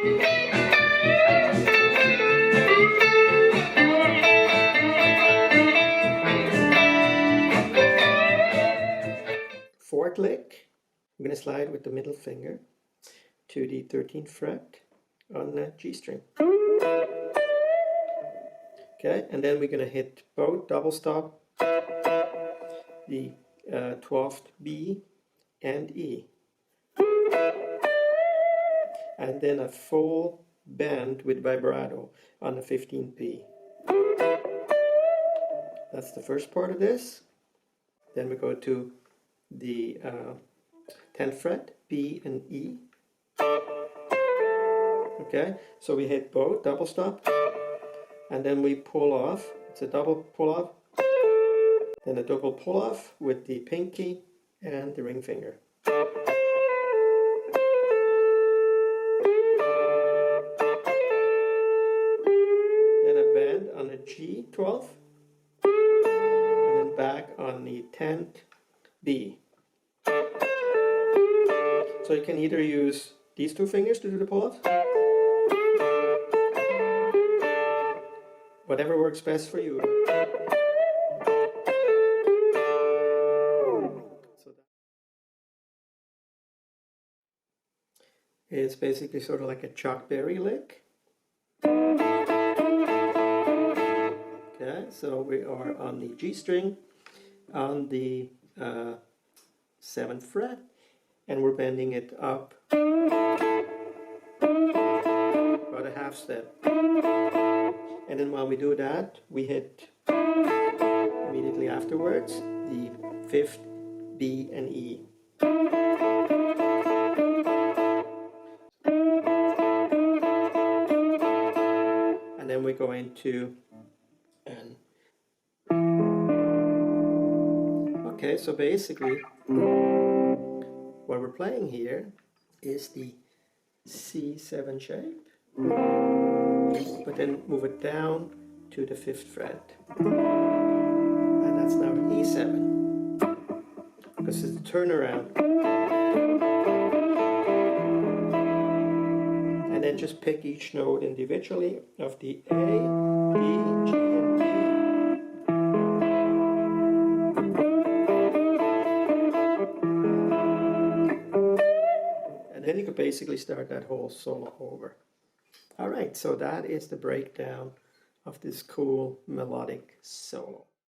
Fourth lick, I'm going to slide with the middle finger to the 13th fret on the G string. Okay, and then we're going to hit both double stop, the 12th B and E. And then a full bend with vibrato on the 15th B. That's the first part of this. Then we go to the 10th fret, B and E. Okay, so we hit both, double stop, and then we pull off. It's a double pull off, then a double pull off with the pinky and the ring finger. Then a bend on the G12, and then back on the 10th B. So you can either use these two fingers to do the pull-off, whatever works best for you. So it's basically sort of like a Chuck Berry lick. Okay, so we are on the G string, on the 7th fret, and we're bending it up about a half step. And then while we do that, we hit immediately afterwards the 5th B and E. And then we go into an. Okay, so basically what we're playing here is the C7 shape, but then move it down to the 5th fret, and that's now E7, because it's a turnaround. And then just pick each note individually of the A, B, G, and B. And then you could basically start that whole solo over. Alright, so that is the breakdown of this cool melodic solo.